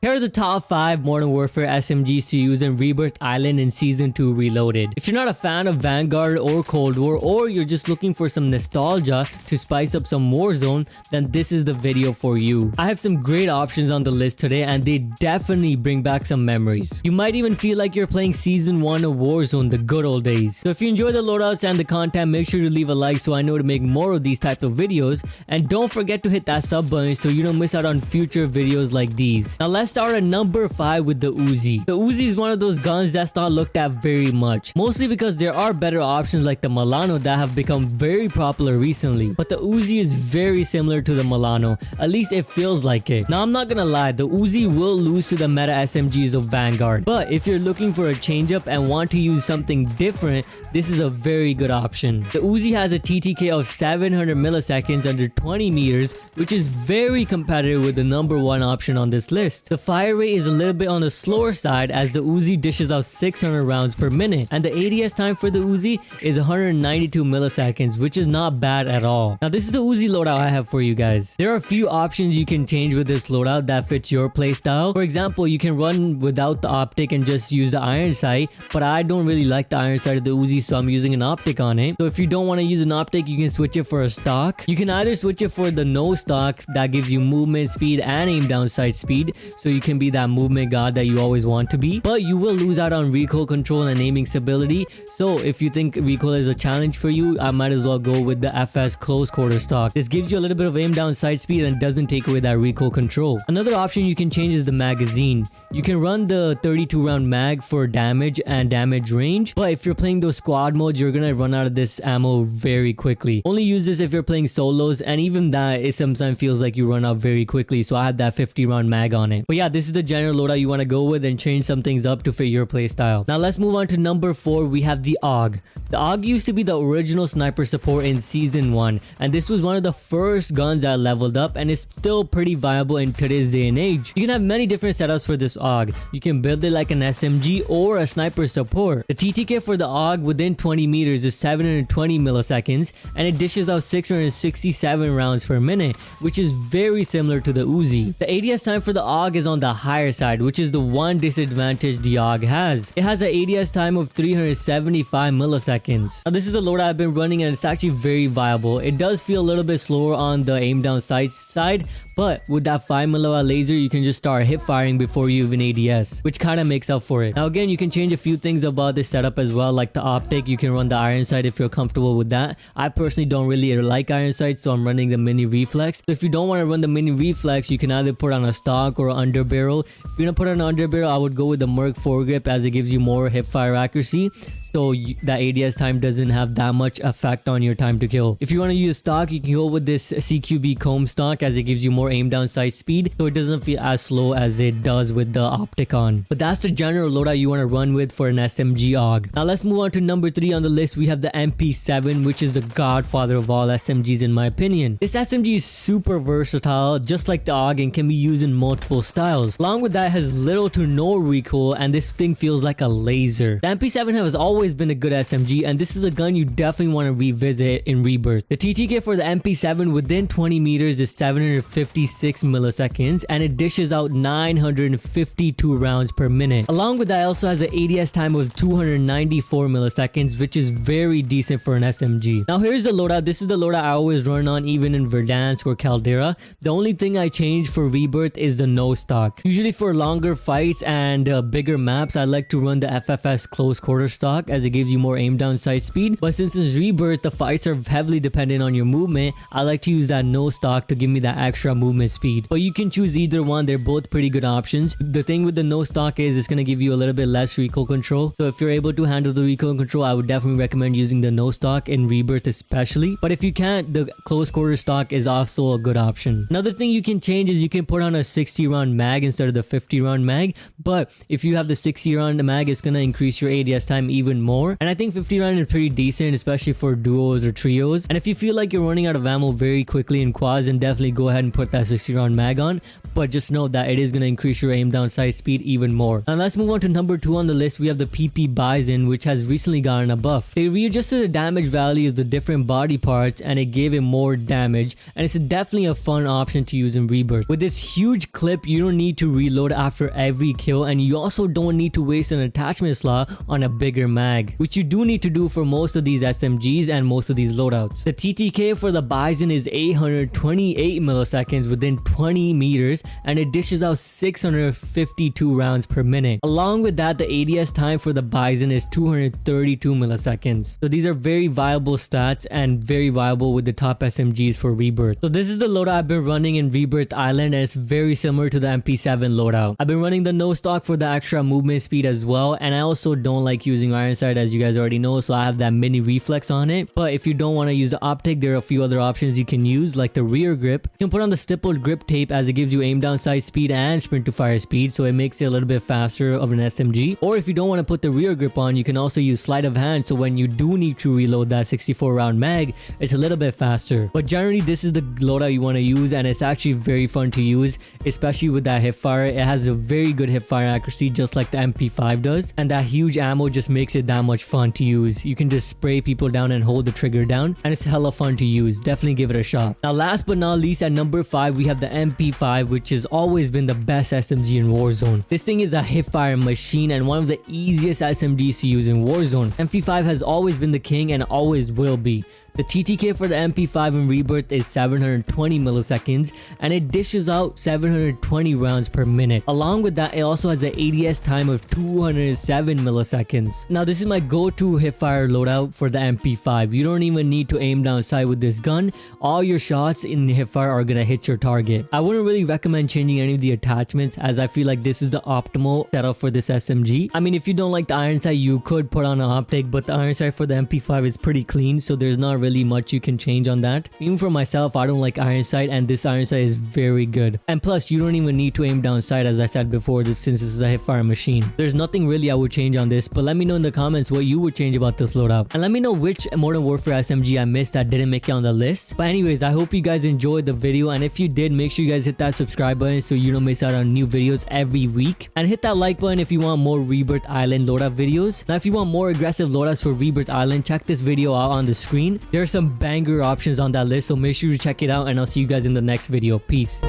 Here are the top 5 Modern Warfare SMGs to use in Rebirth Island in Season 2 Reloaded. If you're not a fan of Vanguard or Cold War, or you're just looking for some nostalgia to spice up some Warzone, then this is the video for you. I have some great options on the list today and they definitely bring back some memories. You might even feel like you're playing Season 1 of Warzone, the good old days. So if you enjoy the loadouts and the content, make sure to leave a like so I know to make more of these types of videos. And don't forget to hit that sub button so you don't miss out on future videos like these. Now let's start at number 5 with the Uzi. The Uzi is one of those guns that's not looked at very much, mostly because there are better options like the Milano that have become very popular recently. But the Uzi is very similar to the Milano, at least it feels like it. Now I'm not gonna lie, the Uzi will lose to the meta SMGs of Vanguard, but if you're looking for a change up and want to use something different, this is a very good option. The Uzi has a TTK of 700 milliseconds under 20 meters, which is very competitive with the number 1 option on this list. The fire rate is a little bit on the slower side as the Uzi dishes out 600 rounds per minute, and the ADS time for the Uzi is 192 milliseconds, which is not bad at all. Now this is the Uzi loadout I have for you guys. There are a few options you can change with this loadout that fits your playstyle. For example, you can run without the optic and just use the iron sight, but I don't really like the iron sight of the Uzi, so I'm using an optic on it. So if you don't want to use an optic, you can switch it for a stock. You can either switch it for the no stock that gives you movement speed and aim down sight speed, so you can be that movement god that you always want to be, but you will lose out on recoil control and aiming stability. So if you think recoil is a challenge for you, I might as well go with the FS close quarter stock. This gives you a little bit of aim down sight speed and doesn't take away that recoil control. Another option you can change is the magazine. You can run the 32 round mag for damage and damage range, but if you're playing those squad modes, you're gonna run out of this ammo very quickly. Only use this if you're playing solos, and even that, it sometimes feels like you run out very quickly, so I have that 50 round mag on it. But yeah, this is the general loadout you want to go with and change some things up to fit your playstyle. Now let's move on to number 4. We have the AUG. The AUG used to be the original sniper support in Season 1, and this was one of the first guns I leveled up, and it's still pretty viable in today's day and age. You can have many different setups for this AUG. You can build it like an SMG or a sniper support. The TTK for the AUG within 20 meters is 720 milliseconds, and it dishes out 667 rounds per minute, which is very similar to the Uzi. The ADS time for the AUG is on the higher side, which is the one disadvantage the AUG has. It has an ADS time of 375 milliseconds. Now this is the loadout I've been running and it's actually very viable. It does feel a little bit slower on the aim down sight side, but with that 5mm laser, you can just start hip firing before you even ADS, which kind of makes up for it. Now again, you can change a few things about this setup as well, like the optic. You can run the iron sight if you're comfortable with that. I personally don't really like iron sight, so I'm running the mini reflex. So if you don't want to run the mini reflex, you can either put on a stock or under barrel. If you're gonna put on under barrel, I would go with the Merc foregrip as it gives you more hip fire accuracy, so that ADS time doesn't have that much effect on your time to kill. If you want to use stock, you can go with this CQB comb stock as it gives you more aim down sight speed, so it doesn't feel as slow as it does with the optic on. But that's the general loadout you want to run with for an SMG AUG. Now let's move on to number 3 on the list. We have the MP7, which is the godfather of all SMGs in my opinion. This SMG is super versatile, just like the AUG, and can be used in multiple styles. Along with that, it has little to no recoil, and this thing feels like a laser. The MP7 has always been a good SMG, and this is a gun you definitely want to revisit in Rebirth. The TTK for the MP7 within 20 meters is 756 milliseconds, and it dishes out 952 rounds per minute. Along with that, it also has an ADS time of 294 milliseconds, which is very decent for an SMG. Now here's the loadout. This is the loadout I always run on, even in Verdansk or Caldera. The only thing I change for Rebirth is the no stock. Usually for longer fights and bigger maps, I like to run the FFS close quarter stock as it gives you more aim down sight speed. But since it's Rebirth, the fights are heavily dependent on your movement, I like to use that no stock to give me that extra movement speed. But you can choose either one. They're both pretty good options. The thing with the no stock is it's going to give you a little bit less recoil control. So if you're able to handle the recoil control, I would definitely recommend using the no stock in Rebirth especially. But if you can't, the close quarter stock is also a good option. Another thing you can change is you can put on a 60 round mag instead of the 50 round mag. But if you have the 60 round mag, it's going to increase your ADS time even even more. And I think 50 round is pretty decent, especially for duos or trios. And if you feel like you're running out of ammo very quickly in quads, then definitely go ahead and put that 60 round mag on. But just know that it is going to increase your aim down sight speed even more. Now let's move on to number 2 on the list. We have the PP Bison, which has recently gotten a buff. They readjusted the damage values of the different body parts and it gave it more damage, and it's definitely a fun option to use in Rebirth. With this huge clip, you don't need to reload after every kill, and you also don't need to waste an attachment slot on a bigger mag, which you do need to do for most of these SMGs and most of these loadouts. The TTK for the Bison is 828 milliseconds within 20 meters, and it dishes out 652 rounds per minute. Along with that, the ADS time for the Bison is 232 milliseconds. So these are very viable stats and very viable with the top SMGs for Rebirth. So this is the loadout I've been running in Rebirth Island, and it's very similar to the MP7 loadout. I've been running the no stock for the extra movement speed as well, and I also don't like using iron sight, as you guys already know, so I have that mini reflex on it. But if you don't want to use the optic, there are a few other options you can use, like the rear grip. You can put on the stippled grip tape, as it gives you aim down sight speed and sprint to fire speed, so it makes it a little bit faster of an SMG. Or if you don't want to put the rear grip on, you can also use sleight of hand, so when you do need to reload that 64 round mag, it's a little bit faster. But generally this is the loadout you want to use, and it's actually very fun to use, especially with that hipfire. It has a very good hipfire accuracy, just like the MP5 does, and that huge ammo just makes it that much fun to use. You can just spray people down and hold the trigger down, and it's hella fun to use. Definitely give it a shot. Now last but not least, at number 5 we have the MP5, which has always been the best SMG in Warzone. This thing is a hipfire machine and one of the easiest SMGs to use in Warzone. MP5 has always been the king and always will be. The TTK for the MP5 in Rebirth is 720 milliseconds, and it dishes out 720 rounds per minute. Along with that, it also has an ADS time of 207 milliseconds. Now this is my go-to hipfire loadout for the MP5. You don't even need to aim down sight with this gun. All your shots in hipfire are gonna hit your target. I wouldn't really recommend changing any of the attachments, as I feel like this is the optimal setup for this SMG. I mean, if you don't like the iron sight, you could put on an optic, but the iron sight for the MP5 is pretty clean, so there's not really much you can change on that. Even for myself, I don't like iron sight, and this iron sight is very good. And plus, you don't even need to aim down sight, as I said before, since this is a hipfire machine. There's nothing really I would change on this, but let me know in the comments what you would change about this loadout, and let me know which Modern Warfare SMG I missed that didn't make it on the list. But anyways, I hope you guys enjoyed the video, and if you did, make sure you guys hit that subscribe button so you don't miss out on new videos every week, and hit that like button if you want more Rebirth Island loadout videos. Now if you want more aggressive loadouts for Rebirth Island, check this video out on the screen. There are some banger options on that list, so make sure you check it out, and I'll see you guys in the next video. Peace.